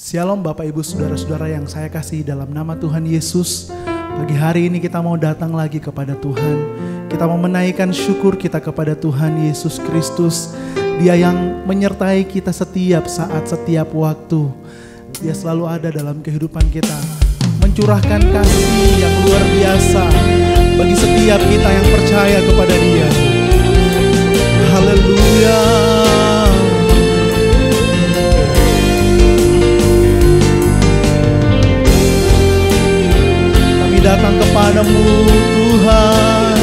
Shalom Bapak Ibu Saudara-saudara yang saya kasih dalam nama Tuhan Yesus. Pagi hari ini kita mau datang lagi kepada Tuhan. Kita mau menaikkan syukur kita kepada Tuhan Yesus Kristus. Dia yang menyertai kita setiap saat, setiap waktu. Dia selalu ada dalam kehidupan kita, mencurahkan kasih yang luar biasa bagi setiap kita yang percaya kepada Dia. Haleluya. Datang kepadamu Tuhan,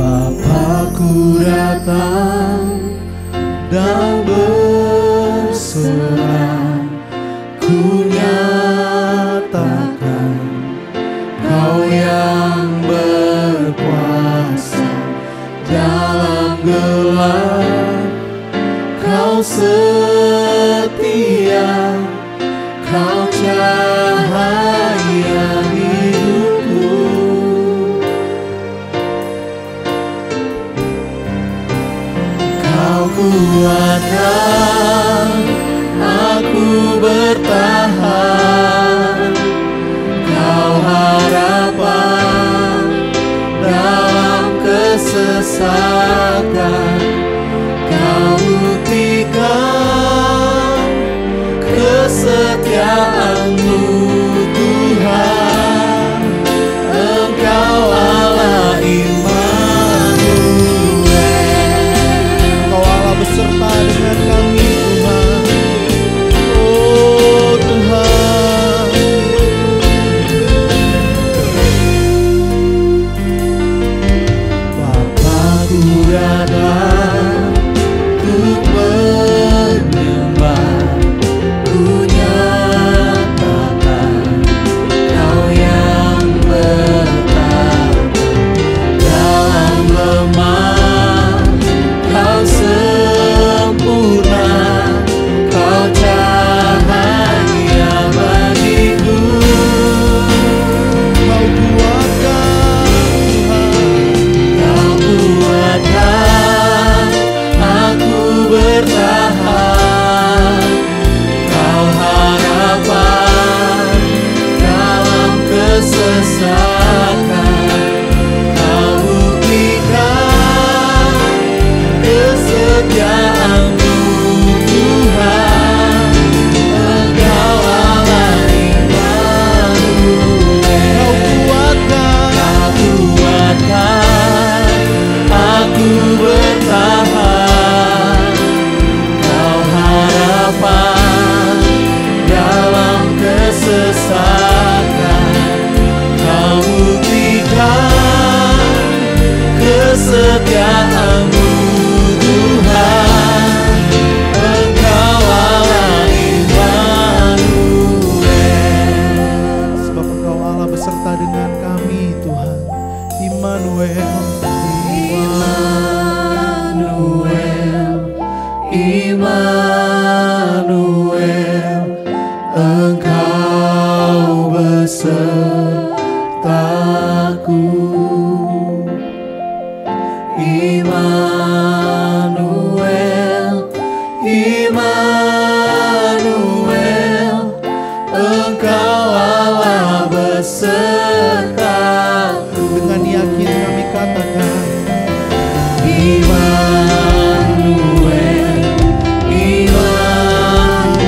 Bapakku datang dan berserah, ku nyatakan Kau yang berkuasa dalam gelap. Kau setia, Kau cahaya hidupku. Kau kuatkan aku bertahan, Kau harapan dalam kesesakan. Kau buktikan kesetiaan-Mu Tuhan, Engkau Allah Immanuel. Engkau Allah beserta dengan kami Tuhan. Oh Tuhan, Bapakku datang untuk menyembah, ku nyatakan Kau yang bertahan dalam lemah. Kau sempurna, Kau cahaya bagiku. Kau kuatkan aku bertahan, Kau harapan dalam kesesakan. Kau buktikan kesetiaan-Mu Tuhan, Engkau Allah Immanuel. Kau kuatkan aku bertahan, Kau harapan dalam kesesakan. Kau buktikan kesetiaan-Mu Tuhan, Engkau Allah Immanuel. Sebab Engkau Allah beserta dengan kami Tuhan. Immanuel, Immanuel, Engkau besertaku. Immanuel, Immanuel, Engkau Allah besertaku. Dengan yakin kami katakan, Immanuel, Immanuel,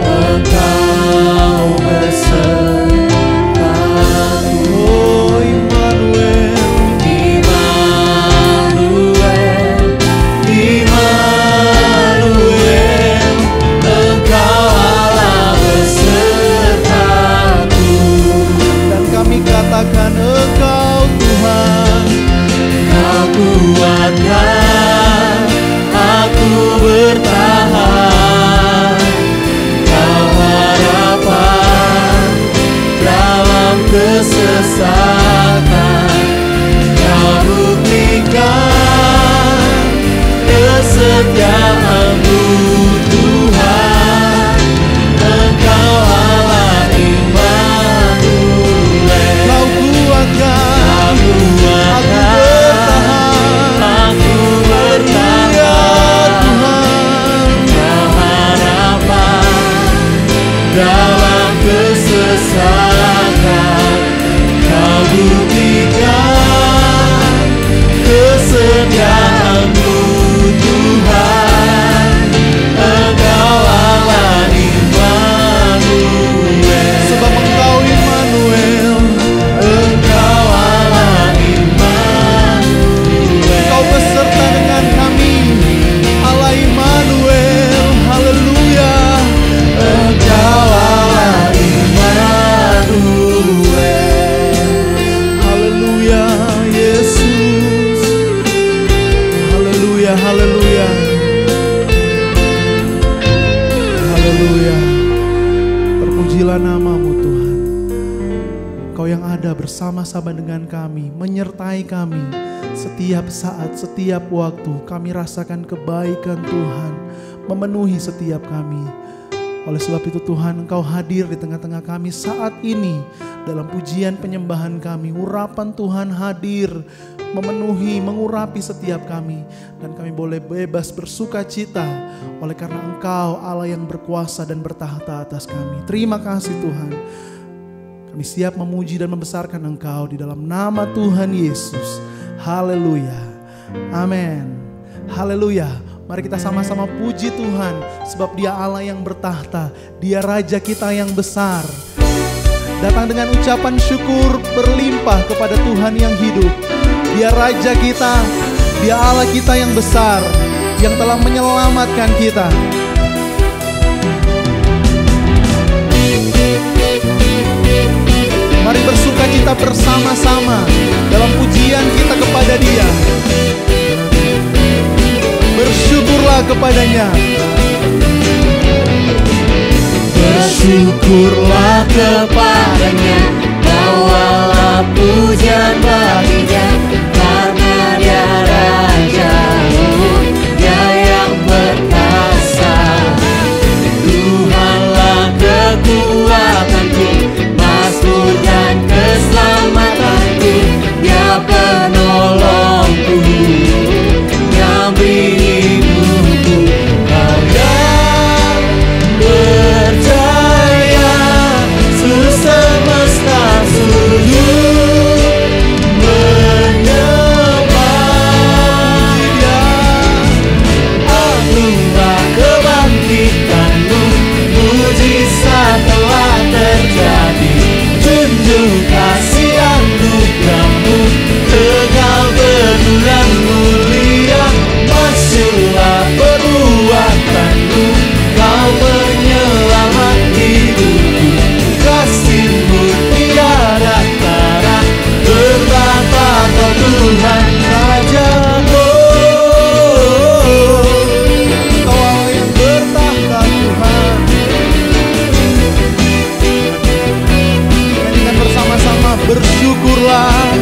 Engkau besertaku. Oh Immanuel, Immanuel, Immanuel, Engkau Allah besertaku. Dan kami katakan Engkau Tuhan, Engkau Terpujilah nama-Mu Tuhan. Kau yang ada bersama-sama dengan kami, menyertai kami setiap saat, setiap waktu. Kami rasakan kebaikan Tuhan memenuhi setiap kami. Oleh sebab itu Tuhan, Engkau hadir di tengah-tengah kami saat ini. Dalam pujian penyembahan kami, urapan Tuhan hadir memenuhi, mengurapi setiap kami. Dan kami boleh bebas bersuka cita oleh karena Engkau Allah yang berkuasa dan bertahta atas kami. Terima kasih Tuhan. Kami siap memuji dan membesarkan Engkau di dalam nama Tuhan Yesus. Haleluya. Amin. Haleluya. Mari kita sama-sama puji Tuhan, sebab Dia Allah yang bertahta, Dia Raja kita yang besar. Datang dengan ucapan syukur berlimpah kepada Tuhan yang hidup. Dia Raja kita, Dia Allah kita yang besar, yang telah menyelamatkan kita. Mari bersuka cita bersama-sama dalam pujian kita kepada Dia. Bersyukurlah kepadanya. Bersyukurlah kepadanya, bawalah pujian baginya, karena Dia Raja, Dia yang berkuasa. Tuhanlah kekuatanku, mazmur dan keselamatanku, Dia penolongku, yang melindungiku. Kau yang berjaya, seluruh semesta sujud menyembah Dia. Akulah kebangkitanmu, mujizat telah terjadi. Junjung kasih anugerahmu, tegal berbulan mulia. Masyurlah perbuatanmu, Kau menyelamat hidupku. Kasih-Mu tiada tara, bertahta Kau Tuhan Rajaku. Kau Allah yang bertahta Tuhan. Nyanyikan bersama-sama, bersyukurlah.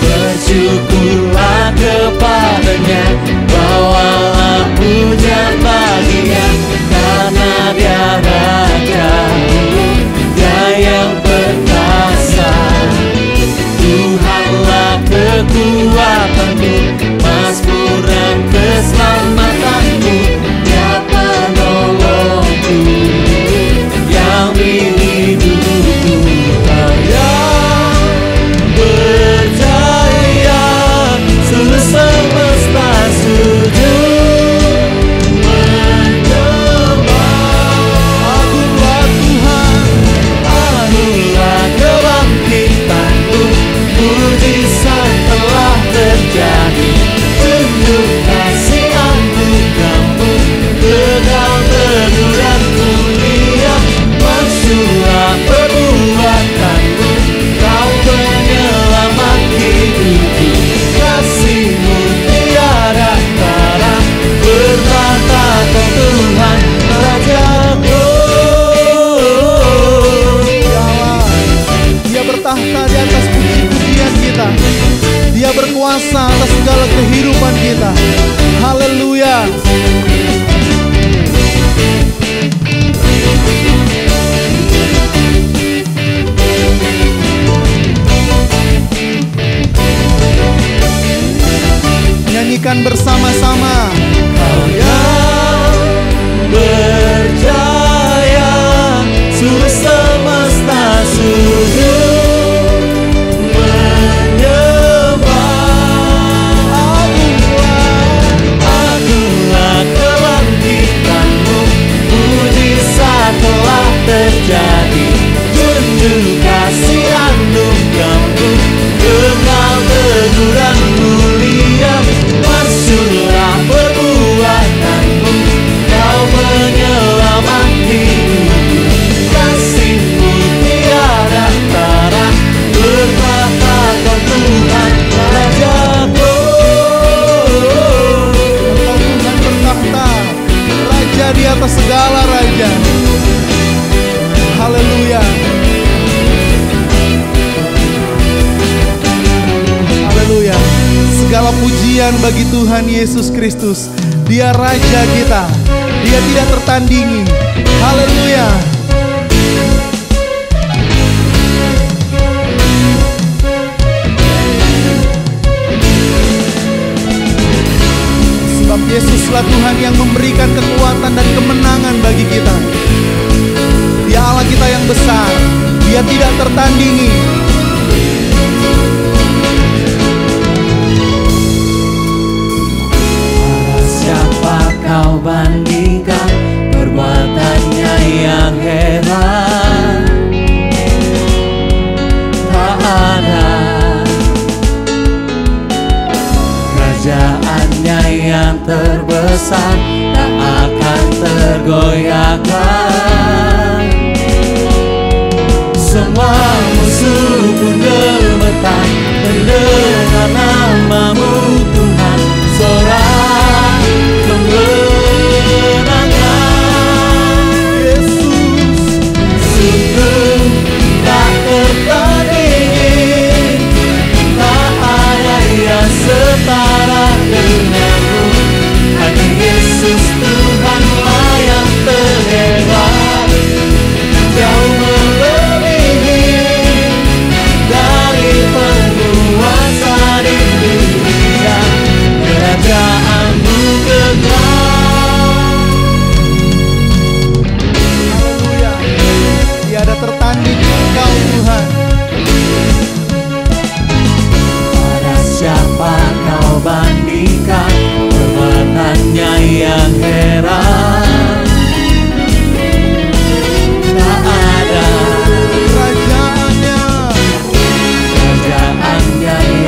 Bersyukurlah kepadanya, bawalah pujian baginya, karena Dia Raja, Dia yang berkuasa. Tuhanlah kekuatanku, mazmur dan keselamatanku, Dia penolongku, yang melindungiku. Kau yang berjaya, seluruh semesta sujud menyembah. Agunglah Tuhan. Akulah kebangkitanmu, mujizat telah terjadi. Tunjuk kasih anugerahmu, tegal berbulan mulia. Masyurlah perbuatanmu, Kau penyelamat hidupku. Kasih-Mu tiada tara, bertahta Kau Tuhan Rajaku. Dia Allah, Dia bertahta di atas puji-pujian kita. Dia berkuasa atas segala kehidupan kita. Haleluya. Nyanyikan bersama-sama. Kau yang berjaya, seluruh semesta sujud menyembah. Akulah kebangkitanmu, mujizat telah terjadi. Junjung kasih anugerahmu, tegal berbulan mulia. Masyurlah Segala pujian bagi Tuhan Yesus Kristus. Dia Raja kita. Dia tidak tertandingi. Haleluya. Sebab Yesuslah Tuhan yang memberikan kekuatan dan kemenangan bagi kita. Dia Allah kita yang besar. Dia tidak tertandingi. Siapa kau bandingkan perbuatannya yang heran? Tak ada. Kerajaannya yang terbesar tak akan tergoyahkan. Semua musuh pun gemetar mendengar namamu Tuhan. Sorak kemenangan Yesus, sungguh tak tertandingi. Tak ada yang setara denganmu. Hanya Yesus Tuhanlah yang terhebat, jauh melebihi dari penguasa di dunia. Kerajaanmu kekal. Haleluya. Tiada tertanding Engkau Tuhan. Pada siapa kau bandingkan perbuatannya yang heran? Tak ada. Kerajaannya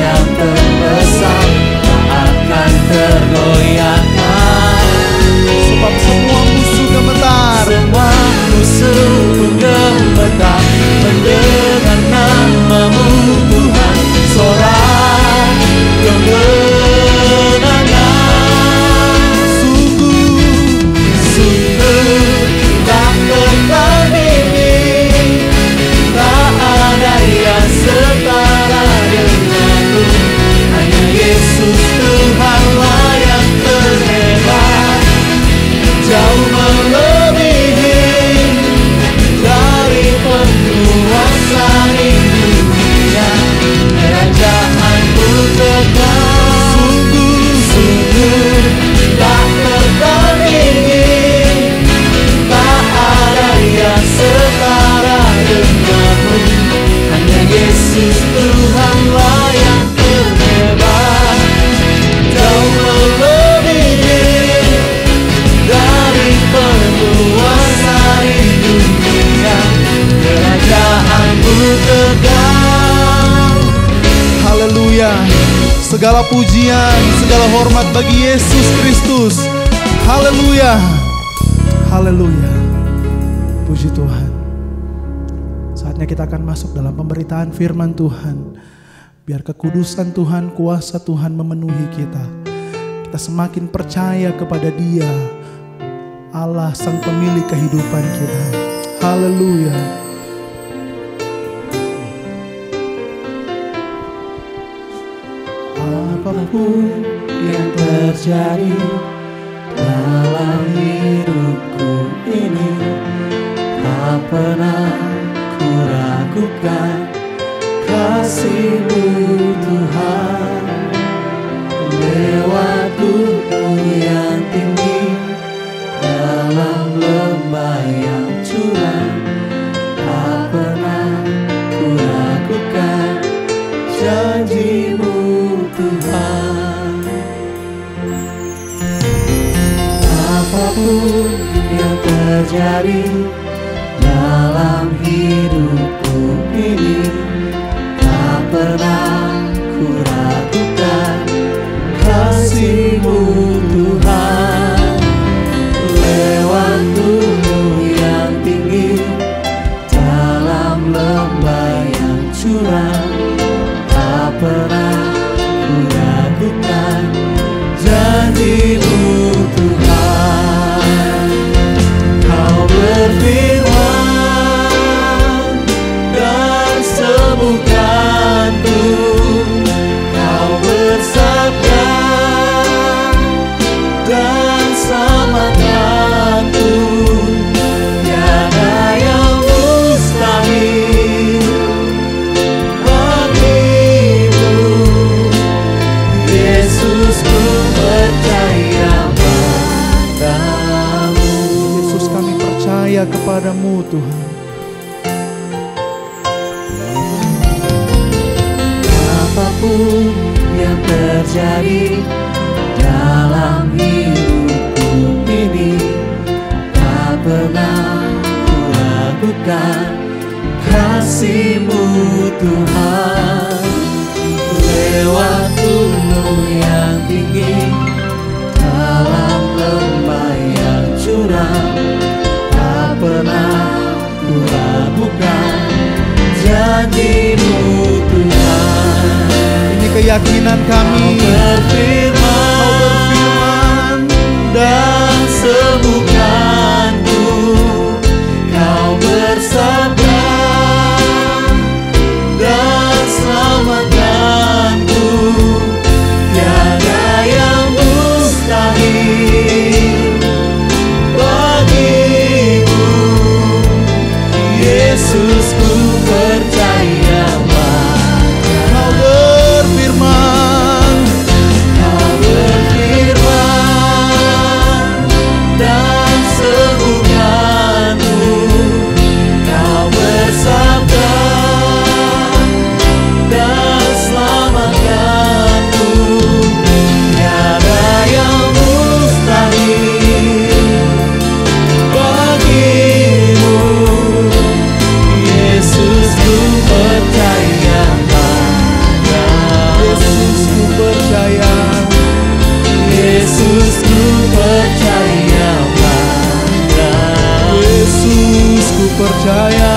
yang terbesar tak akan tergoyahkan. Sebab semua musuh gemetar. Semua musuh pun gemetar mendengar namamu Tuhan. Sorak kemenangan. Sungguh tak tertandingi. Tak ada yang setara denganmu. Hanya Yesus Tuhanlah yang terhebat, jauh melebihi dari penguasa di dunia. Kerajaanmu kekal. Sungguh tak tertandingi. Tak ada yang setara denganmu. Hanya Yesus Tuhanlah yang terhebat, jauh melebihi dari penguasa di dunia. Kerajaanmu kekal. Haleluya. Segala pujian, segala hormat bagi Yesus Kristus. Haleluya. Haleluya. Puji Tuhan. Saatnya kita akan masuk dalam pemberitaan firman Tuhan. Biar kekudusan Tuhan, kuasa Tuhan memenuhi kita. Kita semakin percaya kepada Dia, Allah Sang Pemilik kehidupan kita. Haleluya. Apapun yang terjadi dalam hidupku ini, tak pernah ku ragukan kasih-Mu Tuhan. Lewat gunung yang tinggi, dalam lembah yang curam, tak pernah ku ragukan janji-Mu Tuhan. Apapun yang terjadi dalam hidupku ini, tak pernah ku ragukan kasih-Mu Tuhan. Lewat gunung yang tinggi, dalam lembah yang curam, tak pernah ku ragukan janji-Mu Tuhan. Kau berfirman dan sembuhkanku, Kau bersabda Tuhan. Apapun yang terjadi dalam hidupku ini, tak pernah ku ragukan kasih-Mu Tuhan. Lewat gunung yang tinggi, dalam lembah yang curam, tak pernah ku ragukan janji-Mu Tuhan. Ini keyakinan kami. Kau berfirman dan sembuhkanku, Kau bersabda dan selamatkanku. Tiada yang mustahil bagimu, Yesus, ku percaya. Kau berfirman dan sembuhkanku, Kau bersabda dan selamatkanku. Tiada yang mustahil bagimu, Yesus, ku percaya pada. Yesus, ku percaya. Yesus, ku percaya pada. Yesus, ku percaya.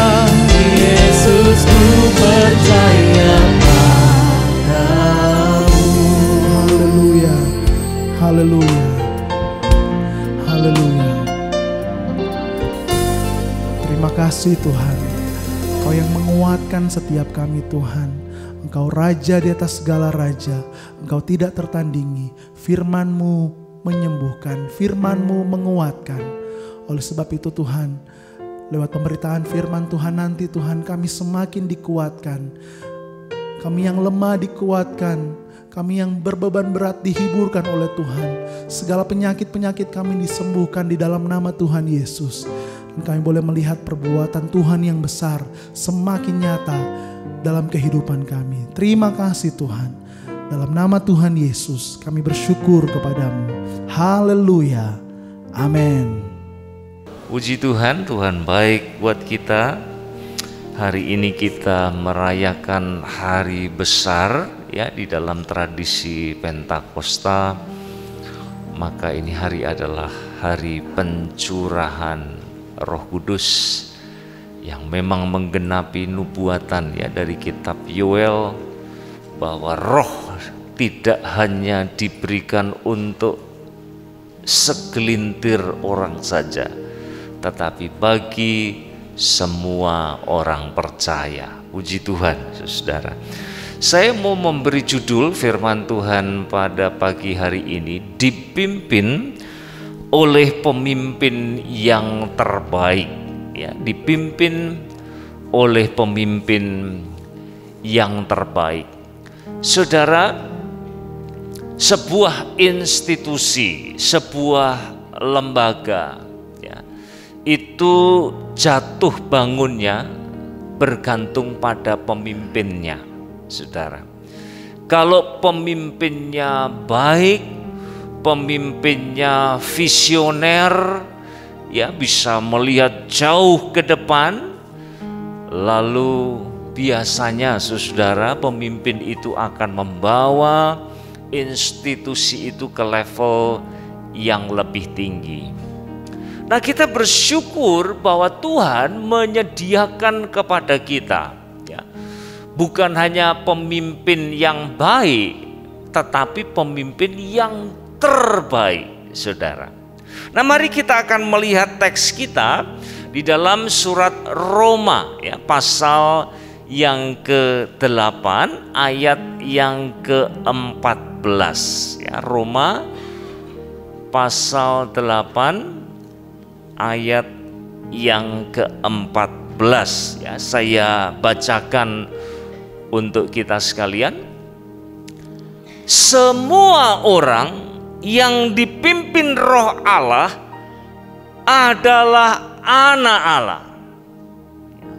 Yesus, ku percaya padamu. Haleluya. Haleluya. Haleluya. Terima kasih Tuhan. Kau yang menguatkan setiap kami Tuhan. Engkau Raja di atas segala raja. Engkau tidak tertandingi. Firman-Mu menyembuhkan. Firman-Mu menguatkan. Oleh sebab itu Tuhan, lewat pemberitaan firman Tuhan nanti Tuhan, kami semakin dikuatkan. Kami yang lemah dikuatkan. Kami yang berbeban berat dihiburkan oleh Tuhan. Segala penyakit-penyakit kami disembuhkan di dalam nama Tuhan Yesus. Dan kami boleh melihat perbuatan Tuhan yang besar semakin nyata dalam kehidupan kami. Terima kasih Tuhan. Dalam nama Tuhan Yesus kami bersyukur kepadamu. Haleluya. Amin. Puji Tuhan, Tuhan baik buat kita. Hari ini kita merayakan hari besar ya di dalam tradisi Pentakosta. Maka ini hari adalah hari pencurahan Roh Kudus yang memang menggenapi nubuatan ya dari kitab Yoel, bahwa roh tidak hanya diberikan untuk segelintir orang saja, tetapi bagi semua orang percaya. Puji Tuhan, saudara. Saya mau memberi judul firman Tuhan pada pagi hari ini, dipimpin oleh pemimpin yang terbaik. Ya, dipimpin oleh pemimpin yang terbaik. Saudara, sebuah institusi, sebuah lembaga, ya, itu jatuh bangunnya bergantung pada pemimpinnya, saudara. Kalau pemimpinnya baik, pemimpinnya visioner, ya bisa melihat jauh ke depan, lalu biasanya saudara pemimpin itu akan membawa institusi itu ke level yang lebih tinggi. Nah, kita bersyukur bahwa Tuhan menyediakan kepada kita ya, bukan hanya pemimpin yang baik, tetapi pemimpin yang terbaik, saudara. Nah, mari kita akan melihat teks kita di dalam surat Roma ya, pasal yang ke-8 ayat yang ke-14 ya. Roma pasal 8 ayat yang ke-14 ya. Saya bacakan untuk kita sekalian. Semua orang yang dipimpin Roh Allah adalah anak Allah.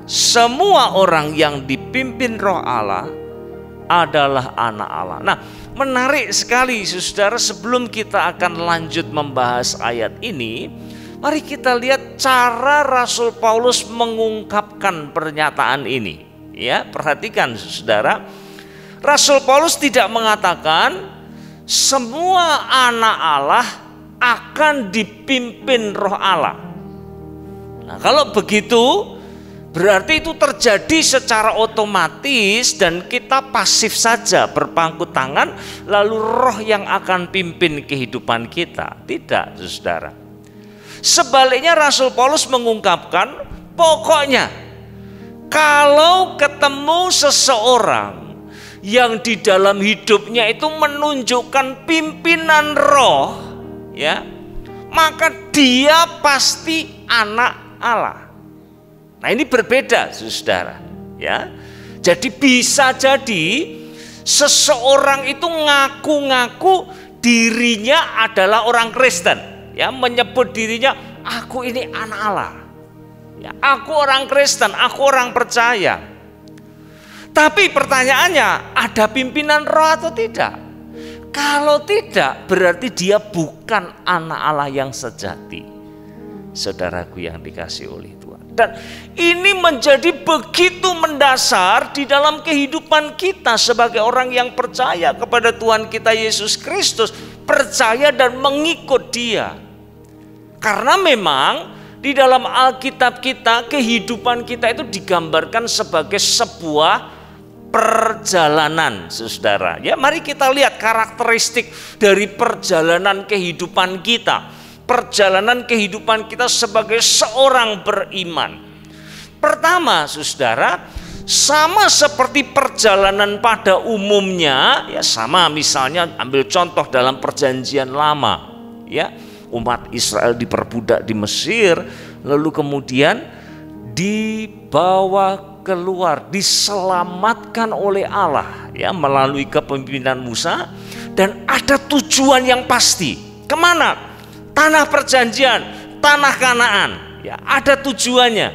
semua orang yang dipimpin Roh Allah adalah anak Allah. Nah, menarik sekali saudara, sebelum kita akan lanjut membahas ayat ini, mari kita lihat cara Rasul Paulus mengungkapkan pernyataan ini. Ya, perhatikan saudara, Rasul Paulus tidak mengatakan semua anak Allah akan dipimpin Roh Allah. Nah, kalau begitu berarti itu terjadi secara otomatis dan kita pasif saja berpangku tangan lalu Roh yang akan pimpin kehidupan kita. Tidak, saudara. Sebaliknya Rasul Paulus mengungkapkan, pokoknya kalau ketemu seseorang yang di dalam hidupnya itu menunjukkan pimpinan Roh, ya, maka dia pasti anak Allah. Nah, ini berbeda, saudara. Ya, jadi bisa jadi seseorang itu ngaku-ngaku dirinya adalah orang Kristen, ya, menyebut dirinya aku ini anak Allah. Ya, aku orang Kristen, aku orang percaya. Tapi pertanyaannya, ada pimpinan Roh atau tidak? Kalau tidak, berarti dia bukan anak Allah yang sejati. Saudaraku yang dikasihi oleh Tuhan. Dan ini menjadi begitu mendasar di dalam kehidupan kita sebagai orang yang percaya kepada Tuhan kita Yesus Kristus, percaya dan mengikut Dia. Karena memang di dalam Alkitab kita, kehidupan kita itu digambarkan sebagai sebuah perjalanan, saudara. Ya, mari kita lihat karakteristik dari perjalanan kehidupan kita. Perjalanan kehidupan kita sebagai seorang beriman. Pertama, saudara, sama seperti perjalanan pada umumnya, ya, sama misalnya ambil contoh dalam perjanjian lama, ya, umat Israel diperbudak di Mesir, lalu kemudian dibawa keluar, diselamatkan oleh Allah, ya, melalui kepemimpinan Musa, dan ada tujuan yang pasti. Kemana? Tanah perjanjian, tanah Kanaan, ya, ada tujuannya.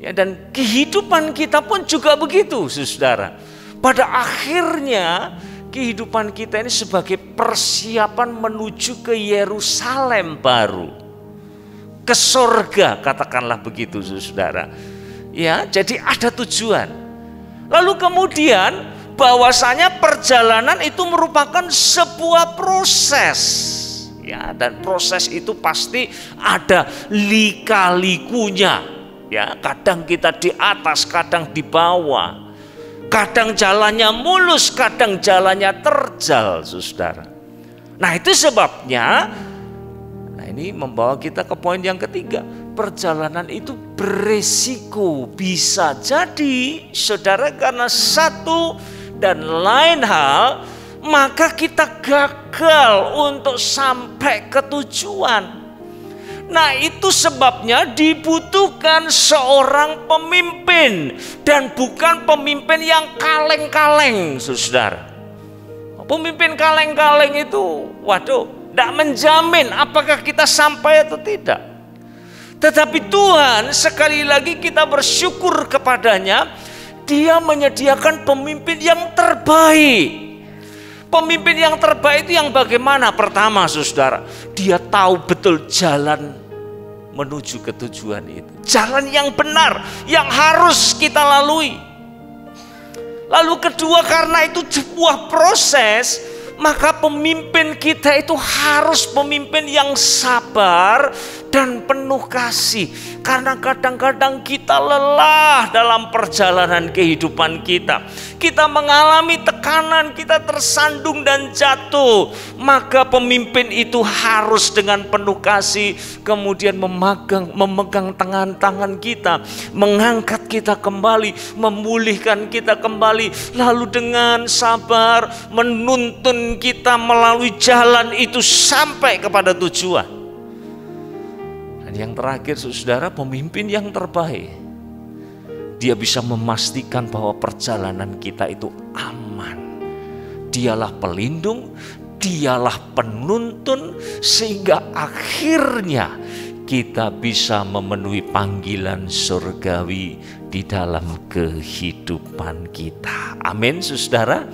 Ya, dan kehidupan kita pun juga begitu, saudara. Pada akhirnya kehidupan kita ini sebagai persiapan menuju ke Yerusalem baru, ke sorga, katakanlah begitu, saudara. Ya, jadi ada tujuan. Lalu kemudian bahwasanya perjalanan itu merupakan sebuah proses. Ya, dan proses itu pasti ada lika-likunya. Ya, kadang kita di atas, kadang di bawah. Kadang jalannya mulus, kadang jalannya terjal, saudara. Nah, itu sebabnya, nah ini membawa kita ke poin yang ketiga. Perjalanan itu beresiko. Bisa jadi, saudara, karena satu dan lain hal, maka kita gagal untuk sampai ke tujuan. Nah, itu sebabnya dibutuhkan seorang pemimpin, dan bukan pemimpin yang kaleng-kaleng, saudara. Pemimpin kaleng-kaleng itu, waduh, tidak menjamin apakah kita sampai atau tidak. Tetapi Tuhan, sekali lagi kita bersyukur kepadanya, Dia menyediakan pemimpin yang terbaik. Pemimpin yang terbaik itu yang bagaimana? Pertama, saudara, dia tahu betul jalan menuju ke tujuan itu. Jalan yang benar, yang harus kita lalui. Lalu kedua, karena itu sebuah proses, maka pemimpin kita itu harus pemimpin yang sabar dan penuh kasih. Karena kadang-kadang kita lelah dalam perjalanan kehidupan kita. Kita mengalami tekanan, kita tersandung dan jatuh. Maka pemimpin itu harus dengan penuh kasih kemudian memegang tangan kita, mengangkat kita kembali, memulihkan kita kembali, lalu dengan sabar menuntun kita melalui jalan itu sampai kepada tujuan. Yang terakhir, saudara, pemimpin yang terbaik, dia bisa memastikan bahwa perjalanan kita itu aman. Dialah pelindung, dialah penuntun, sehingga akhirnya kita bisa memenuhi panggilan surgawi di dalam kehidupan kita. Amin, saudara.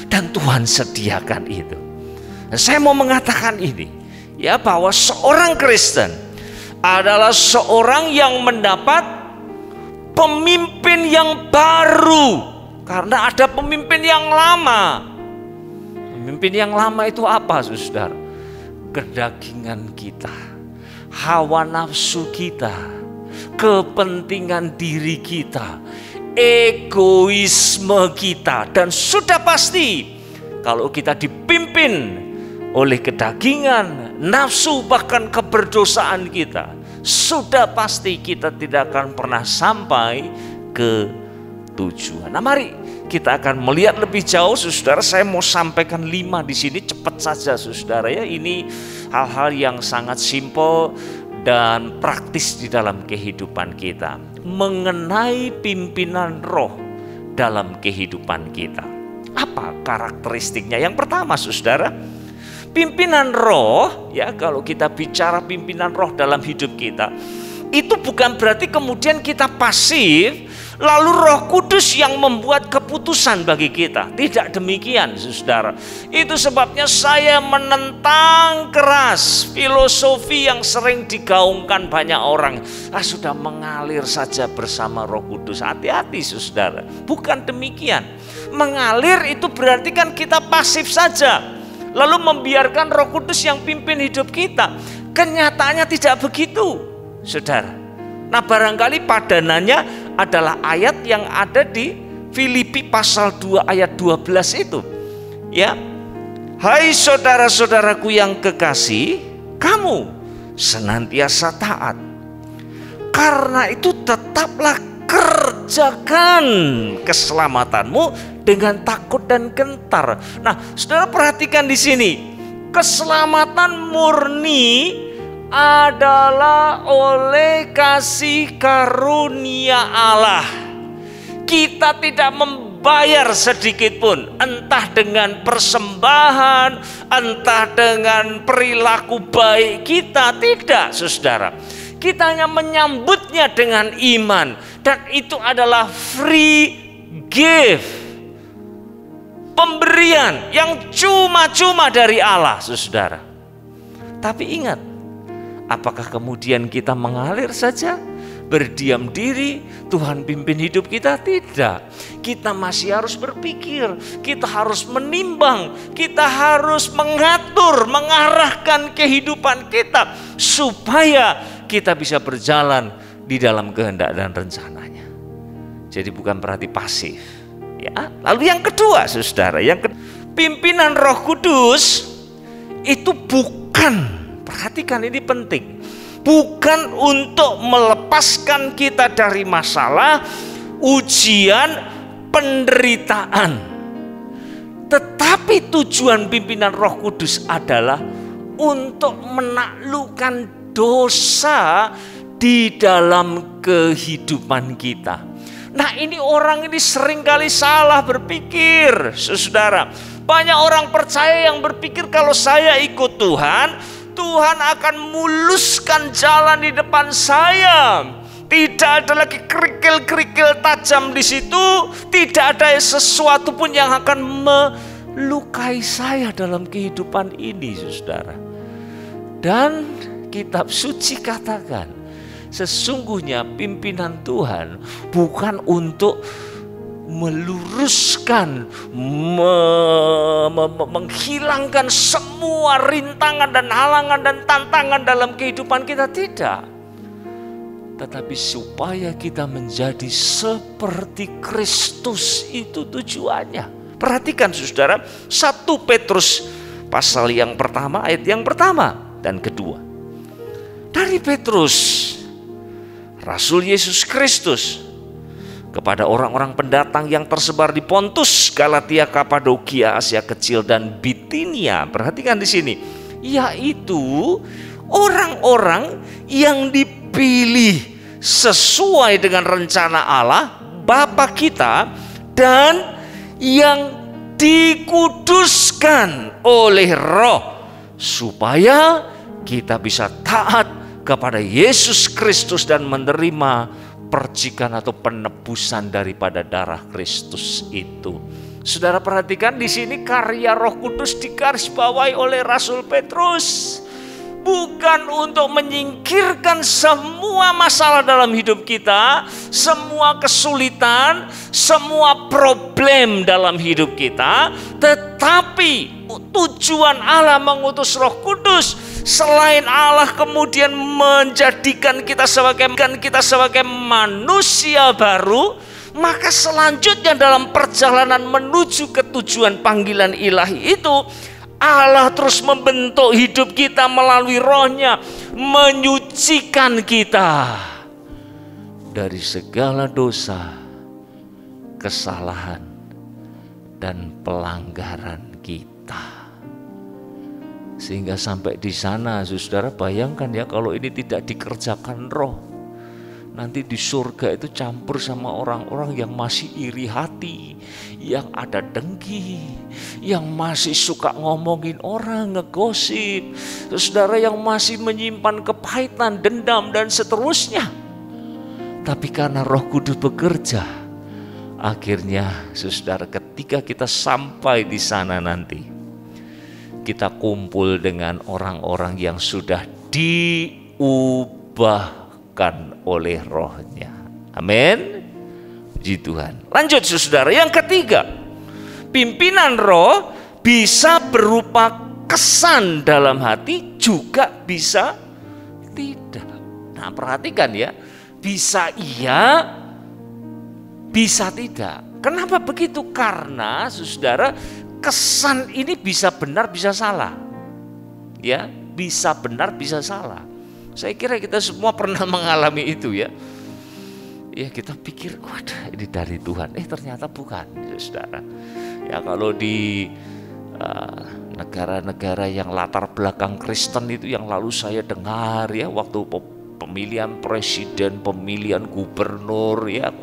Dan Tuhan sediakan itu. Nah, saya mau mengatakan ini, ya, bahwa seorang Kristen adalah seorang yang mendapat pemimpin yang baru, karena ada pemimpin yang lama. Pemimpin yang lama itu apa, saudara? Kedagingan kita, hawa nafsu kita, kepentingan diri kita, egoisme kita. Dan sudah pasti kalau kita dipimpin oleh kedagingan, nafsu, bahkan keberdosaan kita, sudah pasti kita tidak akan pernah sampai ke tujuan. Nah, mari kita akan melihat lebih jauh, saudara. Saya mau sampaikan 5 di sini, cepat saja, saudara, ya. Ini hal-hal yang sangat simpel dan praktis di dalam kehidupan kita mengenai pimpinan roh dalam kehidupan kita. Apa karakteristiknya? Yang pertama, saudara, pimpinan roh, ya, kalau kita bicara pimpinan roh dalam hidup kita, itu bukan berarti kemudian kita pasif lalu Roh Kudus yang membuat keputusan bagi kita. Tidak demikian, saudara. Itu sebabnya saya menentang keras filosofi yang sering digaungkan banyak orang. Sudah mengalir saja bersama Roh Kudus. Hati-hati, saudara. Bukan demikian. Mengalir itu berarti kan kita pasif saja, lalu membiarkan Roh Kudus yang pimpin hidup kita. Kenyataannya tidak begitu, saudara. Nah, barangkali padanannya adalah ayat yang ada di Filipi pasal 2 ayat 12 itu. Ya. Hai saudara-saudaraku yang kekasih, kamu senantiasa taat. Karena itu tetaplah kerjakan keselamatanmu dengan takut dan gentar. Nah, saudara perhatikan di sini. Keselamatan murni adalah oleh kasih karunia Allah. Kita tidak membayar sedikit pun, entah dengan persembahan, entah dengan perilaku baik kita, tidak, saudara. Kita hanya menyambutnya dengan iman, dan itu adalah free gift, pemberian yang cuma-cuma dari Allah, saudara. Tapi ingat, apakah kemudian kita mengalir saja, berdiam diri, Tuhan pimpin hidup kita? Tidak. Kita masih harus berpikir, kita harus menimbang, kita harus mengatur, mengarahkan kehidupan kita supaya kita bisa berjalan di dalam kehendak dan rencananya. Jadi bukan berarti pasif, ya. Lalu yang kedua, saudara, pimpinan Roh Kudus itu bukan, perhatikan ini penting, bukan untuk melepaskan kita dari masalah, ujian, penderitaan. Tetapi tujuan pimpinan Roh Kudus adalah untuk menaklukkan dosa di dalam kehidupan kita. Nah, ini orang ini seringkali salah berpikir, saudara. Banyak orang percaya yang berpikir kalau saya ikut Tuhan, Tuhan akan muluskan jalan di depan saya. Tidak ada lagi kerikil-kerikil tajam di situ. Tidak ada sesuatu pun yang akan melukai saya dalam kehidupan ini, saudara. Dan kitab suci katakan, sesungguhnya pimpinan Tuhan bukan untuk meluruskan, menghilangkan semua rintangan dan halangan dan tantangan dalam kehidupan kita, tidak. Tetapi supaya kita menjadi seperti Kristus, itu tujuannya. Perhatikan, saudara, 1 Petrus pasal yang pertama, ayat yang pertama dan kedua. Dari Petrus, Rasul Yesus Kristus, kepada orang-orang pendatang yang tersebar di Pontus, Galatia, Kapadokia, Asia Kecil, dan Bitinia. Perhatikan di sini, yaitu orang-orang yang dipilih sesuai dengan rencana Allah Bapa kita, dan yang dikuduskan oleh Roh, supaya kita bisa taat kepada Yesus Kristus dan menerima percikan atau penebusan daripada darah Kristus itu. Saudara perhatikan di sini karya Roh Kudus digarisbawahi oleh Rasul Petrus. Bukan untuk menyingkirkan semua masalah dalam hidup kita, semua kesulitan, semua problem dalam hidup kita, tetapi tujuan Allah mengutus Roh Kudus selain Allah kemudian menjadikan kita sebagai manusia baru, maka selanjutnya dalam perjalanan menuju ke tujuan panggilan ilahi itu, Allah terus membentuk hidup kita melalui Roh-Nya, menyucikan kita dari segala dosa, kesalahan, dan pelanggaran kita. Sehingga sampai di sana, saudara, bayangkan ya, kalau ini tidak dikerjakan Roh, nanti di surga itu campur sama orang-orang yang masih iri hati, yang ada dengki, yang masih suka ngomongin orang, ngegosip, saudara, yang masih menyimpan kepahitan, dendam, dan seterusnya. Tapi karena Roh Kudus bekerja, akhirnya saudara, ketika kita sampai di sana nanti, kita kumpul dengan orang-orang yang sudah diubah oleh Roh-Nya. Amin. Puji Tuhan. Lanjut saudara, yang ketiga, pimpinan Roh bisa berupa kesan dalam hati, juga bisa tidak. Nah, perhatikan ya, bisa iya, bisa tidak. Kenapa begitu? Karena saudara, kesan ini bisa benar, bisa salah. Ya, bisa benar, bisa salah. Saya kira kita semua pernah mengalami itu ya. Ya, kita pikir, waduh, ini dari Tuhan. Ternyata bukan, saudara. Ya, kalau di negara-negara yang latar belakang Kristen itu yang lalu saya dengar ya, waktu pemilihan presiden, pemilihan gubernur, ya,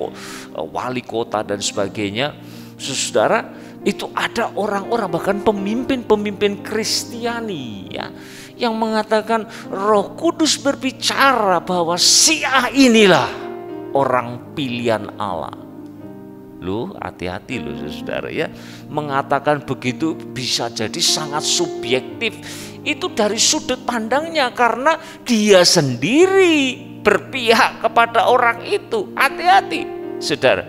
wali kota dan sebagainya, saudara, itu ada orang-orang bahkan pemimpin-pemimpin Kristiani ya, yang mengatakan Roh Kudus berbicara bahwa si A inilah orang pilihan Allah. Lu hati-hati lu saudara ya, mengatakan begitu bisa jadi sangat subjektif. Itu dari sudut pandangnya, karena dia sendiri berpihak kepada orang itu. Hati-hati saudara.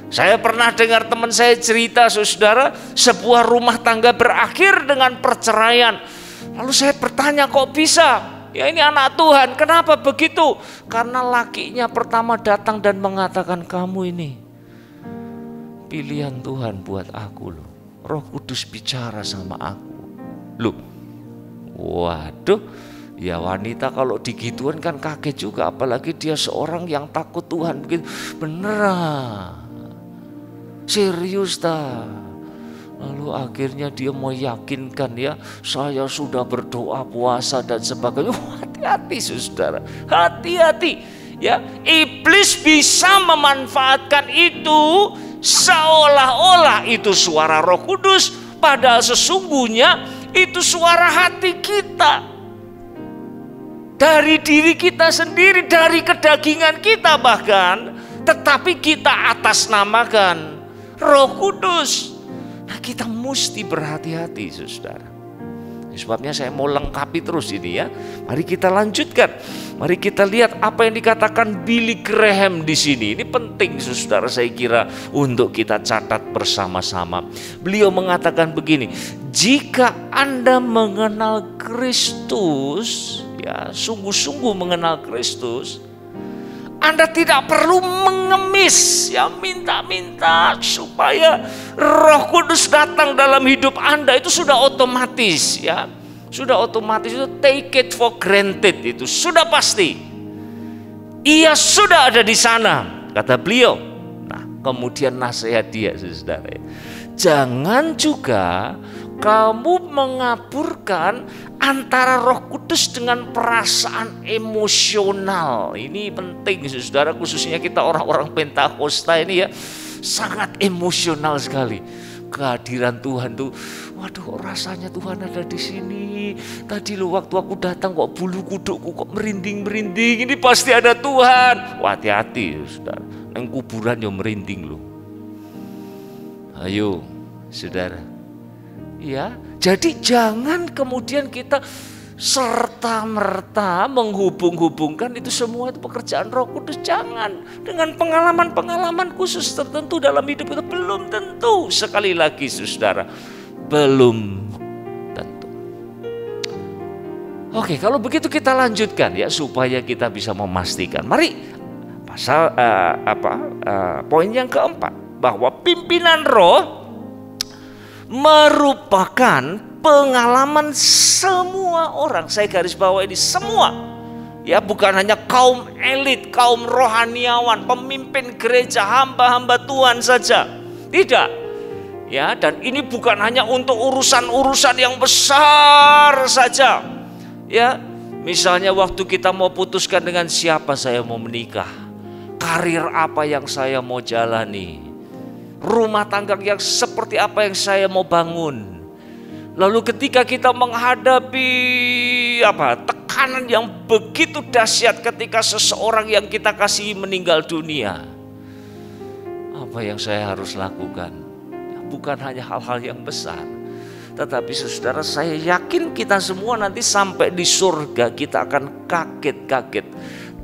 Saya pernah dengar teman saya cerita saudara, sebuah rumah tangga berakhir dengan perceraian. Lalu saya bertanya, kok bisa? Ya, ini anak Tuhan, kenapa begitu? Karena lakinya pertama datang dan mengatakan, kamu ini pilihan Tuhan buat aku loh. Roh Kudus bicara sama aku. Loh, waduh, ya wanita kalau digituan kan kaget juga, apalagi dia seorang yang takut Tuhan. Begitu, beneran, serius dah. Lalu akhirnya dia meyakinkan ya, saya sudah berdoa, puasa dan sebagainya. Hati-hati saudara, hati-hati ya. Iblis bisa memanfaatkan itu seolah-olah itu suara Roh Kudus, padahal sesungguhnya itu suara hati kita, dari diri kita sendiri, dari kedagingan kita bahkan, tetapi kita atasnamakan Roh Kudus. Nah, kita mesti berhati-hati saudara. Sebabnya saya mau lengkapi terus ini ya. Mari kita lanjutkan. Mari kita lihat apa yang dikatakan Billy Graham di sini. Ini penting saudara, saya kira untuk kita catat bersama-sama. Beliau mengatakan begini, jika Anda mengenal Kristus, ya, sungguh-sungguh mengenal Kristus, Anda tidak perlu mengemis, ya, minta-minta supaya Roh Kudus datang dalam hidup Anda. Itu sudah otomatis, ya. Sudah otomatis, itu take it for granted, itu sudah pasti. Ia sudah ada di sana, kata beliau. Nah, kemudian nasihat dia, saudara. Jangan juga kamu mengaburkan antara Roh Kudus dengan perasaan emosional. Ini penting saudara, khususnya kita orang-orang Pentakosta ini ya, sangat emosional sekali. kehadiran Tuhan tuh, waduh rasanya Tuhan ada di sini. Tadi lo waktu aku datang kok bulu kudukku kok merinding-merinding, ini pasti ada Tuhan. Wah, hati-hati saudara, nang kuburan yo merinding lo. Ayo saudara, ya, jadi jangan kemudian kita serta-merta menghubung-hubungkan itu semua itu pekerjaan Roh Kudus. Jangan dengan pengalaman-pengalaman khusus tertentu dalam hidup kita. Belum tentu, sekali lagi saudara, belum tentu. Oke, kalau begitu kita lanjutkan ya supaya kita bisa memastikan. Mari pasal poin yang keempat, bahwa pimpinan Roh merupakan pengalaman semua orang. Saya garis bawah ini semua. Ya, bukan hanya kaum elit, kaum rohaniawan, pemimpin gereja, hamba-hamba Tuhan saja. Tidak. Ya, dan ini bukan hanya untuk urusan-urusan yang besar saja. Ya, misalnya waktu kita mau putuskan dengan siapa saya mau menikah, karir apa yang saya mau jalani, rumah tangga yang seperti apa yang saya mau bangun. Lalu ketika kita menghadapi tekanan yang begitu dahsyat ketika seseorang yang kita kasihi meninggal dunia, apa yang saya harus lakukan? Bukan hanya hal-hal yang besar, tetapi saudara, saya yakin kita semua nanti sampai di surga kita akan kaget-kaget.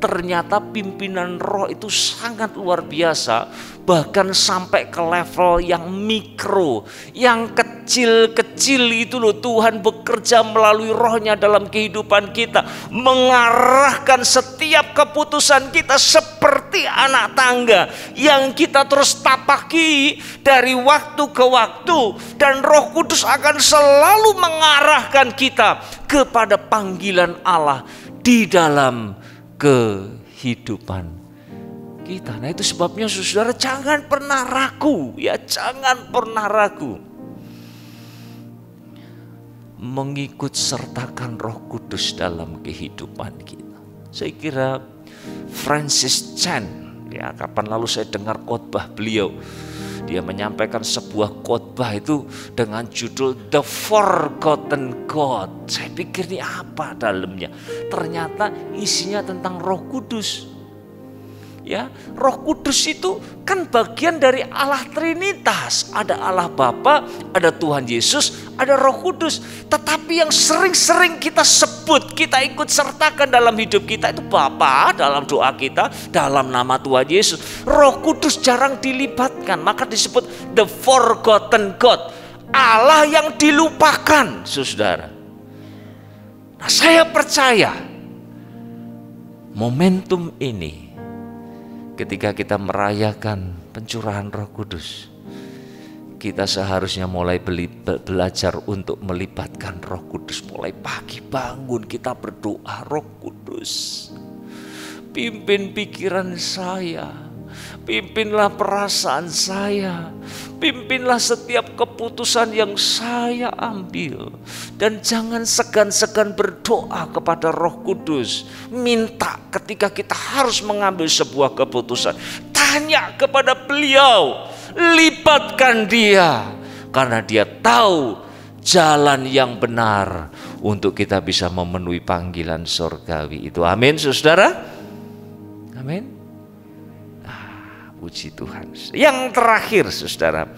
Ternyata pimpinan Roh itu sangat luar biasa, bahkan sampai ke level yang mikro, yang kecil-kecil itu loh. Tuhan bekerja melalui Rohnya dalam kehidupan kita, mengarahkan setiap keputusan kita seperti anak tangga yang kita terus tapaki dari waktu ke waktu, dan Roh Kudus akan selalu mengarahkan kita kepada panggilan Allah di dalam kehidupan kita. Nah, itu sebabnya saudara jangan pernah ragu, ya, jangan pernah ragu mengikut sertakan Roh Kudus dalam kehidupan kita. Saya kira Francis Chan, ya, kapan lalu saya dengar khotbah beliau, dia menyampaikan sebuah khotbah itu dengan judul The Forgotten God. Saya pikir ini apa dalamnya? Ternyata isinya tentang Roh Kudus. Ya, Roh Kudus itu kan bagian dari Allah Trinitas. Ada Allah Bapa, ada Tuhan Yesus, ada Roh Kudus. Tetapi yang sering-sering kita sebut, kita ikut sertakan dalam hidup kita itu Bapa dalam doa kita, dalam nama Tuhan Yesus. Roh Kudus jarang dilibatkan, maka disebut the forgotten God, Allah yang dilupakan, saudara. Nah, saya percaya momentum ini, ketika kita merayakan pencurahan Roh Kudus, kita seharusnya mulai belajar untuk melibatkan Roh Kudus. Mulai pagi bangun kita berdoa, Roh Kudus, pimpin pikiran saya, pimpinlah perasaan saya, pimpinlah setiap keputusan yang saya ambil. Dan jangan segan-segan berdoa kepada Roh Kudus. Minta ketika kita harus mengambil sebuah keputusan, tanya kepada beliau, libatkan dia, karena dia tahu jalan yang benar untuk kita bisa memenuhi panggilan surgawi itu. Amin, saudara. Amin. Puji Tuhan. Yang terakhir, saudara,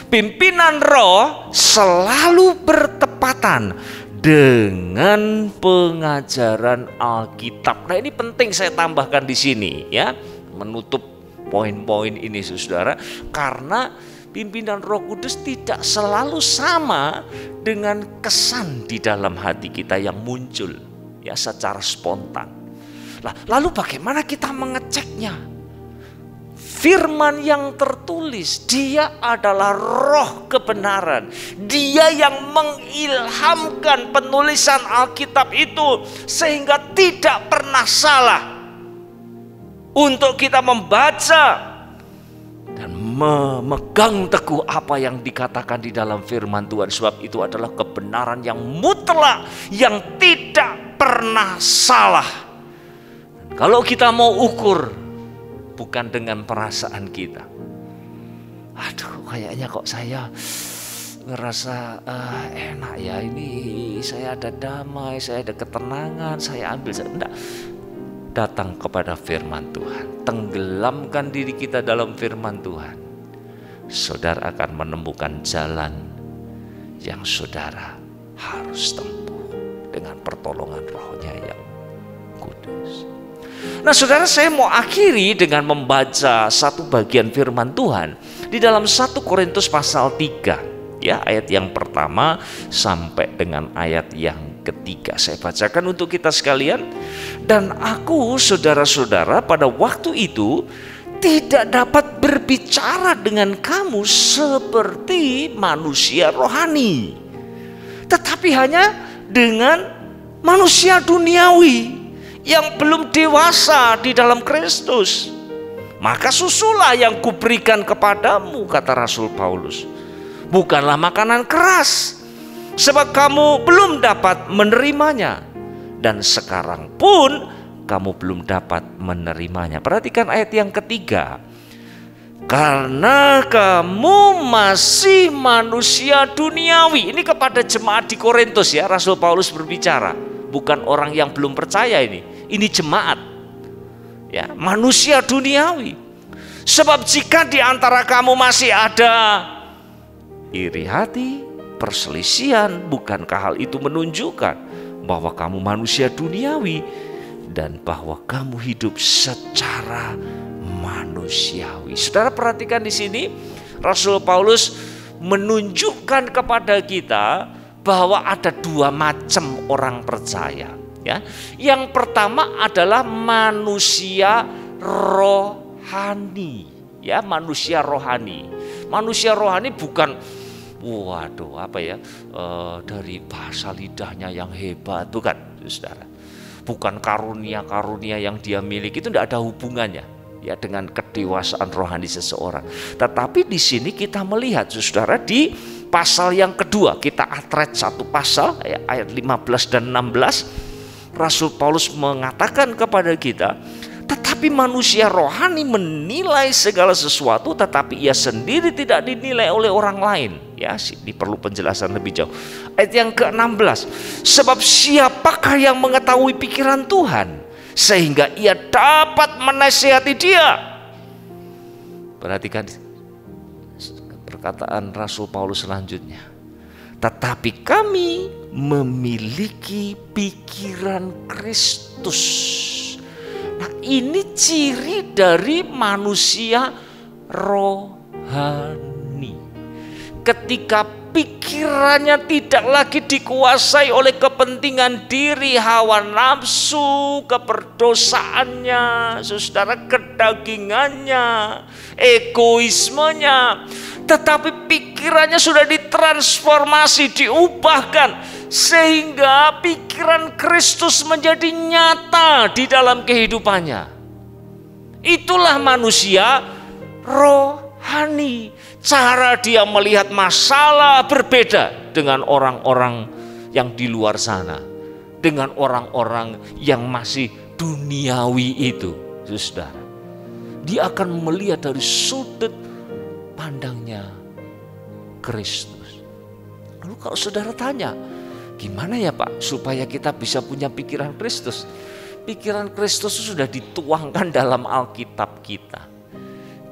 pimpinan Roh selalu bertepatan dengan pengajaran Alkitab. Nah, ini penting saya tambahkan di sini, ya, menutup poin-poin ini, saudara, karena pimpinan Roh Kudus tidak selalu sama dengan kesan di dalam hati kita yang muncul, ya, secara spontan. Lalu bagaimana kita mengeceknya? Firman yang tertulis, dia adalah Roh kebenaran. Dia yang mengilhamkan penulisan Alkitab itu sehingga tidak pernah salah untuk kita membaca dan memegang teguh apa yang dikatakan di dalam firman Tuhan. Sebab itu adalah kebenaran yang mutlak, yang tidak pernah salah. Dan kalau kita mau ukur, bukan dengan perasaan kita, aduh kayaknya kok saya ngerasa enak ya, ini saya ada damai, saya ada ketenangan, saya ambil. Enggak. Datang kepada firman Tuhan, tenggelamkan diri kita dalam firman Tuhan. Saudara akan menemukan jalan yang saudara harus tempuh dengan pertolongan Roh-Nya yang kudus. Nah saudara, saya mau akhiri dengan membaca satu bagian firman Tuhan di dalam 1 Korintus pasal 3, ya, ayat yang pertama sampai dengan ayat yang ketiga. Saya bacakan untuk kita sekalian. Dan aku, saudara-saudara, pada waktu itu tidak dapat berbicara dengan kamu seperti manusia rohani, tetapi hanya dengan manusia duniawi yang belum dewasa di dalam Kristus. Maka susulah yang kuberikan kepadamu, kata Rasul Paulus, bukanlah makanan keras, sebab kamu belum dapat menerimanya, dan sekarang pun kamu belum dapat menerimanya. Perhatikan ayat yang ketiga. Karena kamu masih manusia duniawi. Ini kepada jemaat di Korintus ya, Rasul Paulus berbicara. Bukan orang yang belum percaya ini jemaat. Ya, manusia duniawi. Sebab jika di antara kamu masih ada iri hati, perselisihan, bukankah hal itu menunjukkan bahwa kamu manusia duniawi dan bahwa kamu hidup secara manusiawi? Saudara perhatikan di sini, Rasul Paulus menunjukkan kepada kita bahwa ada dua macam orang percaya. Ya, yang pertama adalah manusia rohani. Ya, manusia rohani. Manusia rohani bukan dari bahasa lidahnya yang hebat, bukan, saudara. Bukan karunia-karunia yang dia miliki, itu tidak ada hubungannya ya dengan kedewasaan rohani seseorang. Tetapi di sini kita melihat, saudara, di pasal yang kedua, kita atret satu pasal, ayat 15 dan 16, Rasul Paulus mengatakan kepada kita, tetapi manusia rohani menilai segala sesuatu, tetapi ia sendiri tidak dinilai oleh orang lain. Ya, ini perlu penjelasan lebih jauh. Ayat yang ke-16, sebab siapakah yang mengetahui pikiran Tuhan sehingga ia dapat menasihati dia? Perhatikan perkataan Rasul Paulus selanjutnya. Tetapi kami memiliki pikiran Kristus. Nah, ini ciri dari manusia rohani. Ketika pikirannya tidak lagi dikuasai oleh kepentingan diri, hawa nafsu, keberdosaannya, saudara, kedagingannya, egoismenya, tetapi pikirannya sudah ditransformasi, diubahkan, sehingga pikiran Kristus menjadi nyata di dalam kehidupannya. Itulah manusia rohani. Cara dia melihat masalah berbeda dengan orang-orang yang di luar sana, dengan orang-orang yang masih duniawi itu, saudara. Dia akan melihat dari sudut pandangnya Kristus. Lalu kalau saudara tanya, gimana ya Pak supaya kita bisa punya pikiran Kristus? Pikiran Kristus sudah dituangkan dalam Alkitab kita.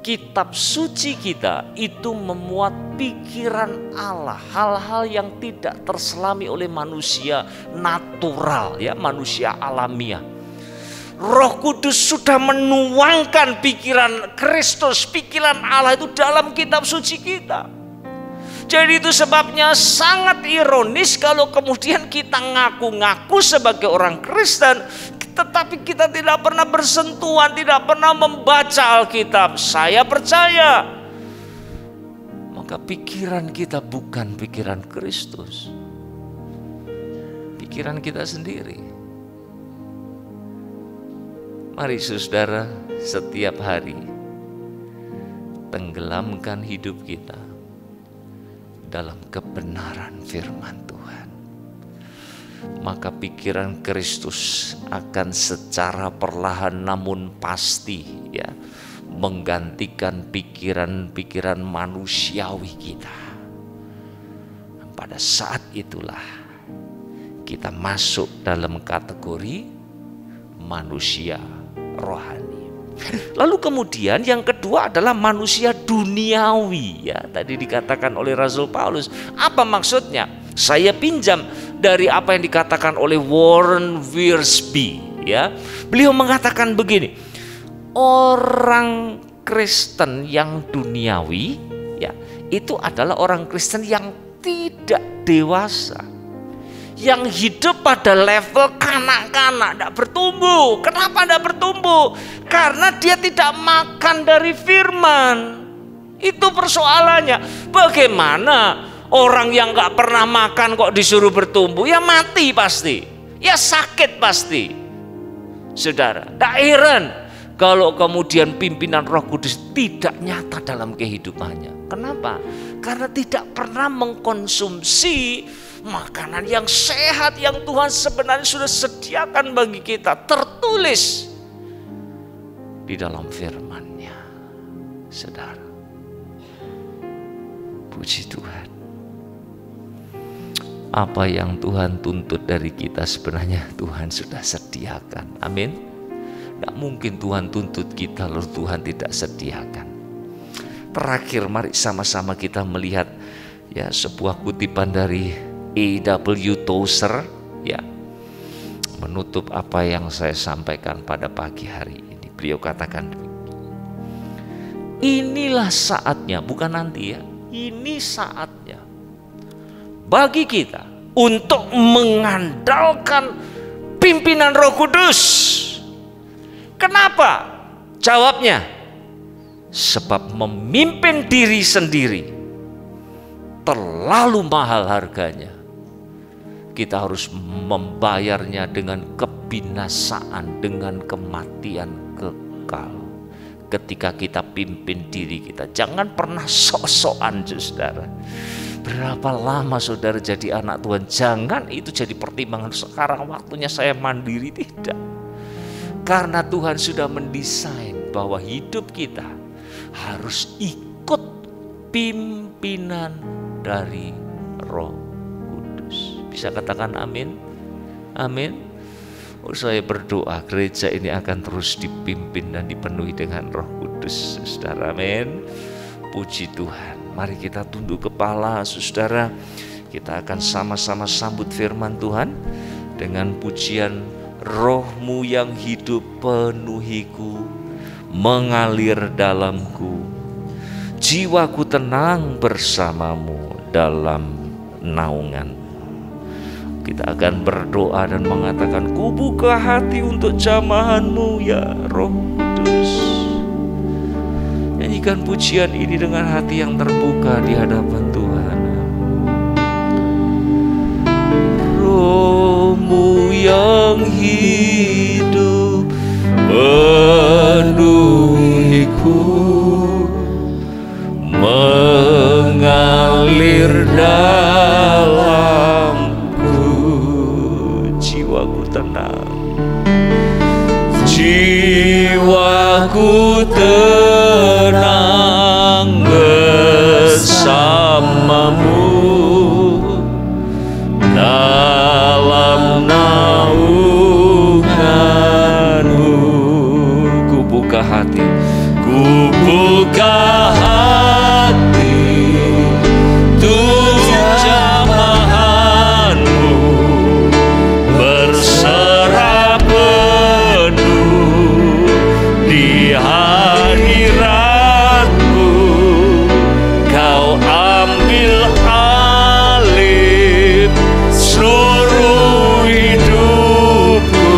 Kitab suci kita itu memuat pikiran Allah, hal-hal yang tidak terselami oleh manusia natural, ya, manusia alamiah. Roh Kudus sudah menuangkan pikiran Kristus, pikiran Allah itu dalam kitab suci kita. Jadi itu sebabnya sangat ironis kalau kemudian kita ngaku-ngaku sebagai orang Kristen, tetapi kita tidak pernah bersentuhan, tidak pernah membaca Alkitab. Saya percaya, maka pikiran kita bukan pikiran Kristus, pikiran kita sendiri. Mari saudara, setiap hari tenggelamkan hidup kita dalam kebenaran firman Tuhan. Maka pikiran Kristus akan secara perlahan namun pasti, ya, menggantikan pikiran-pikiran manusiawi kita. pada saat itulah kita masuk dalam kategori manusia rohani. Lalu kemudian yang kedua adalah manusia duniawi, ya. Tadi dikatakan oleh Rasul Paulus. Apa maksudnya? Saya pinjam dari apa yang dikatakan oleh Warren Wiersbe, ya. Beliau mengatakan begini, orang Kristen yang duniawi, ya, itu adalah orang Kristen yang tidak dewasa, yang hidup pada level kanak-kanak, tidak bertumbuh. Kenapa tidak bertumbuh? Karena dia tidak makan dari firman. Itu persoalannya. Bagaimana orang yang nggak pernah makan kok disuruh bertumbuh? Ya mati pasti, ya sakit pasti. Saudara, tidak heran kalau kemudian pimpinan Roh Kudus tidak nyata dalam kehidupannya. Kenapa? Karena tidak pernah mengkonsumsi makanan yang sehat yang Tuhan sebenarnya sudah sediakan bagi kita, tertulis di dalam firman-Nya. Saudara, puji Tuhan. Apa yang Tuhan tuntut dari kita sebenarnya Tuhan sudah sediakan. Amin. Tidak mungkin Tuhan tuntut kita lalu Tuhan tidak sediakan. Terakhir, mari sama-sama kita melihat, ya, sebuah kutipan dari A.W. Tozer, ya, menutup apa yang saya sampaikan pada pagi hari ini. Beliau katakan, inilah saatnya, bukan nanti, ya, ini saatnya bagi kita untuk mengandalkan pimpinan Roh Kudus. Kenapa? Jawabnya, sebab memimpin diri sendiri terlalu mahal harganya. Kita harus membayarnya dengan kebinasaan, dengan kematian kekal. Ketika kita pimpin diri kita, jangan pernah sok-sokan, saudara. Berapa lama saudara jadi anak Tuhan? Jangan itu jadi pertimbangan, sekarang waktunya saya mandiri. Tidak. Karena Tuhan sudah mendesain bahwa hidup kita harus ikut pimpinan dari Roh Kudus. Bisa katakan amin? Amin. Saya berdoa gereja ini akan terus dipimpin dan dipenuhi dengan Roh Kudus, saudara. Amin. Puji Tuhan. Mari kita tunduk kepala, saudara. Kita akan sama-sama sambut firman Tuhan dengan pujian Roh-Mu yang hidup penuhiku, mengalir dalamku, jiwaku tenang bersamamu dalam naungan. Kita akan berdoa dan mengatakan, ku buka hati untuk jamahan-Mu ya Roh Kudus. Nyanyikan pujian ini dengan hati yang terbuka di hadapan Tuhan. Roh-Mu yang hidup penuhiku, mengalir dalamku, jiwaku tenang, jiwaku tenang bersamamu dalam naunganmu. Ku buka hati, ku buka hati untuk jamahan-Mu, berserah penuh di hadirat-Mu. Kau ambil alih seluruh hidupku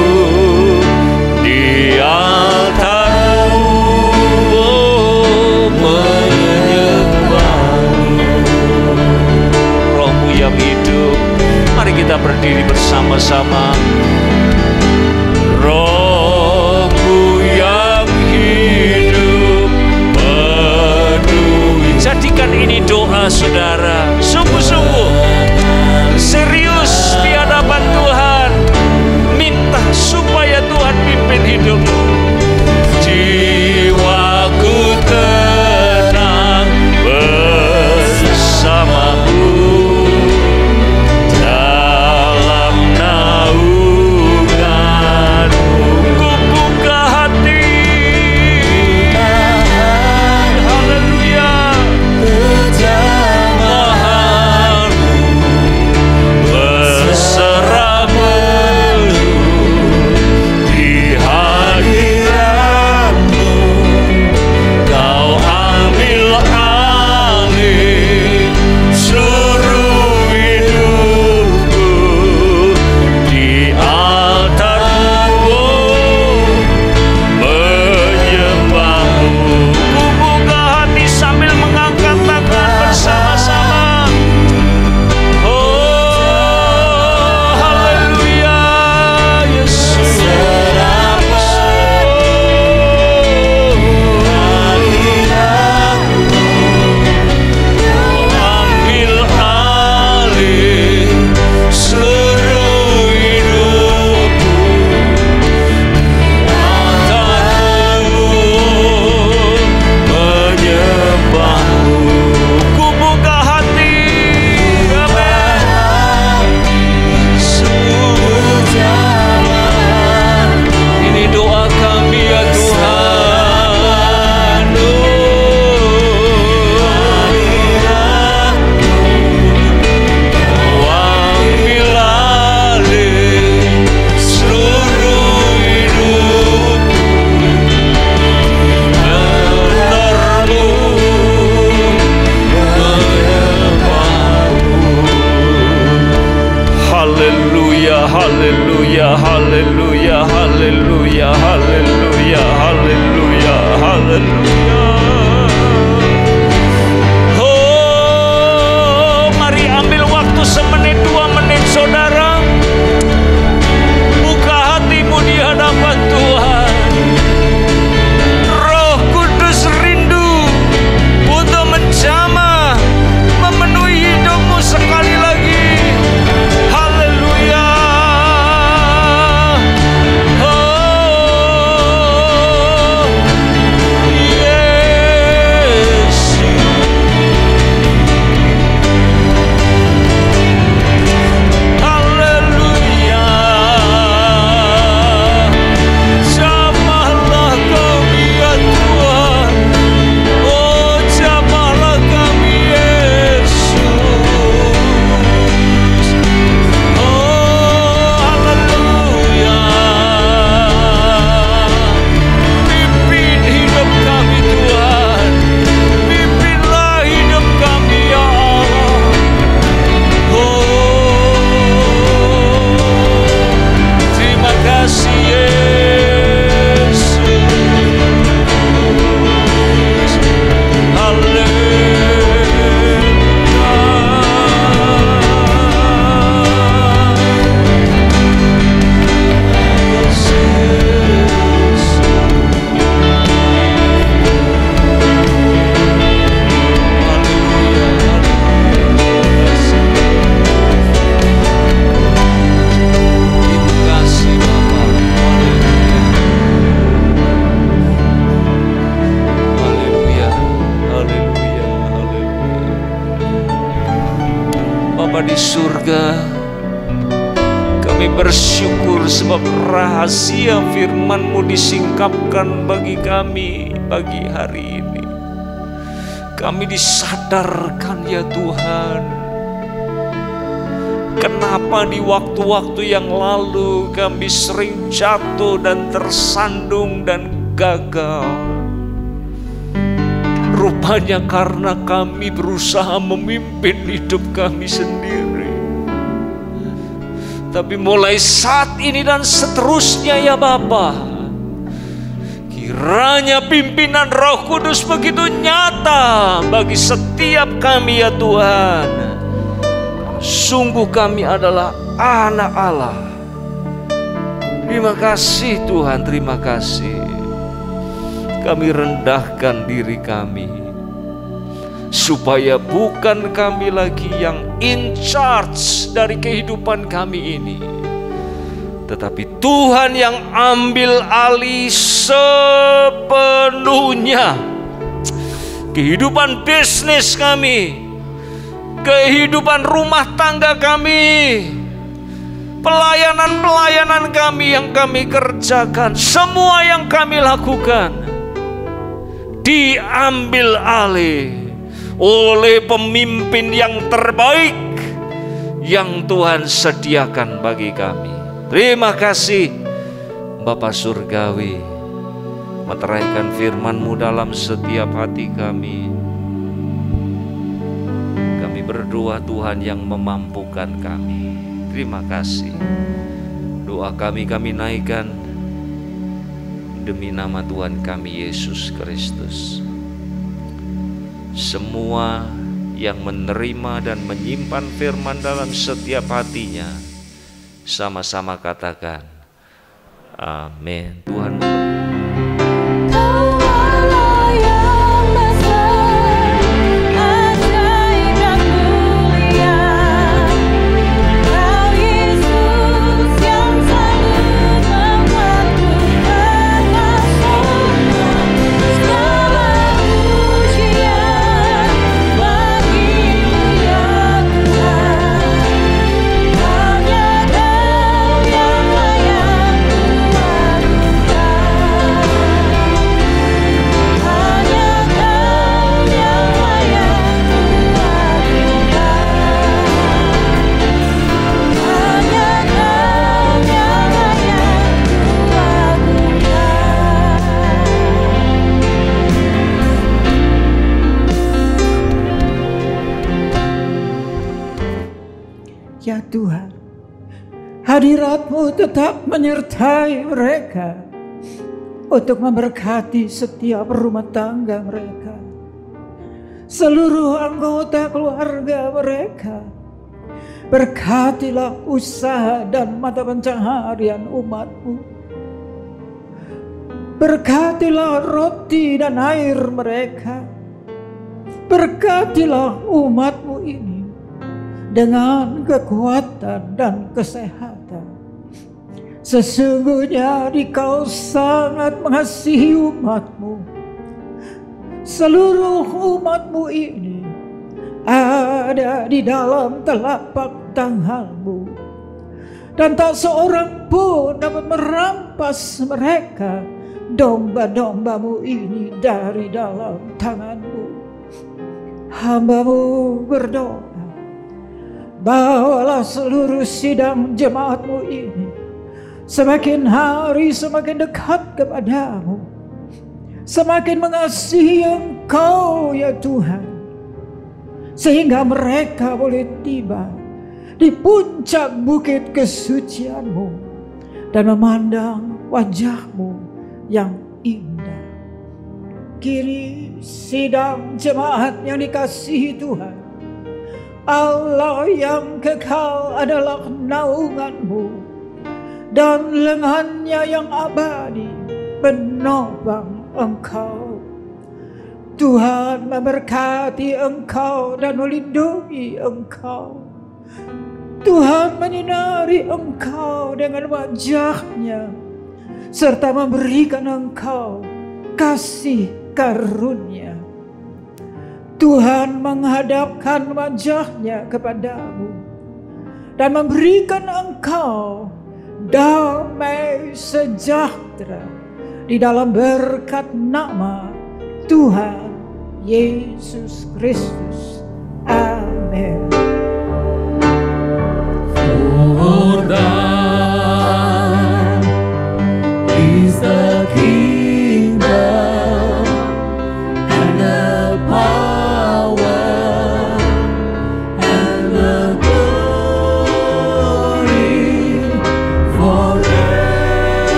di altar-Mu, menyembah-Mu. Roh-Mu yang hidup, mari kita berdiri bersama-sama. Roh-Mu yang hidup penuhi. Jadikan ini doa saudara, sungguh-sungguh serius di hadapan Tuhan. Minta supaya Tuhan pimpin hidupmu. Jiwaku tenang bersamamu haleluya, haleluya, haleluya, haleluya, haleluya, haleluya, haleluya. Oh, mari ambil waktu semenit, 2 menit, saudara. Buka hatimu di hadapan Tuhan. Roh Kudus rindu untuk menjamah, memenuhi hidupmu sekali lagi. Haleluya. Oh, yes. Haleluya. Jamahlah kami ya Tuhan. Oh, jamahlah kami Yesus. Oh, haleluya. Pimpin hidup kami Tuhan. Pimpinlah hidup kami ya Allah. Oh, terima kasih Yesus. Bapa di surga, kami bersyukur sebab rahasia firman-Mu disingkapkan bagi kami pagi hari ini. Kami disadarkan ya Tuhan, kenapa di waktu-waktu yang lalu kami sering jatuh dan tersandung dan gagal. Rupanya karena kami berusaha memimpin hidup kami sendiri. Tapi mulai saat ini dan seterusnya ya Bapa, kiranya pimpinan Roh Kudus begitu nyata bagi setiap kami ya Tuhan. Sungguh kami adalah anak Allah. Terima kasih Tuhan, terima kasih. Kami rendahkan diri kami, supaya bukan kami lagi yang in charge dari kehidupan kami ini, tetapi Tuhan yang ambil alih sepenuhnya kehidupan bisnis kami, kehidupan rumah tangga kami, pelayanan-pelayanan kami yang kami kerjakan, semua yang kami lakukan diambil alih oleh pemimpin yang terbaik yang Tuhan sediakan bagi kami. Terima kasih Bapa Surgawi, meteraikan firman-Mu dalam setiap hati kami. Kami berdoa Tuhan yang memampukan kami. Terima kasih. Doa kami naikkan demi nama Tuhan kami Yesus Kristus. Semua yang menerima dan menyimpan firman dalam setiap hatinya, sama-sama katakan amin. Tuhan hadirat-Mu tetap menyertai mereka untuk memberkati setiap rumah tangga mereka, seluruh anggota keluarga mereka. Berkatilah usaha dan mata pencaharian umat-Mu. Berkatilah roti dan air mereka. Berkatilah umat-Mu ini dengan kekuatan dan kesehatan. Sesungguhnya Dikau sangat mengasihi umat-Mu. Seluruh umat-Mu ini ada di dalam telapak tangan-Mu, dan tak seorang pun dapat merampas mereka, domba-domba-Mu ini, dari dalam tangan-Mu. Hamba-Mu berdoa, bawalah seluruh sidang jemaat-Mu ini semakin hari semakin dekat kepadamu, semakin mengasihi Engkau ya Tuhan, sehingga mereka boleh tiba di puncak bukit kesucian-Mu dan memandang wajah-Mu yang indah. Kini sidang jemaat yang dikasihi Tuhan, Allah yang kekal adalah naungan-Mu, dan lengannya yang abadi menopang Engkau. Tuhan memberkati Engkau dan melindungi Engkau. Tuhan menyinari Engkau dengan wajah-Nya, serta memberikan Engkau kasih karunia. Tuhan menghadapkan wajah-Nya kepadamu dan memberikan Engkau damai sejahtera di dalam berkat nama Tuhan Yesus Kristus.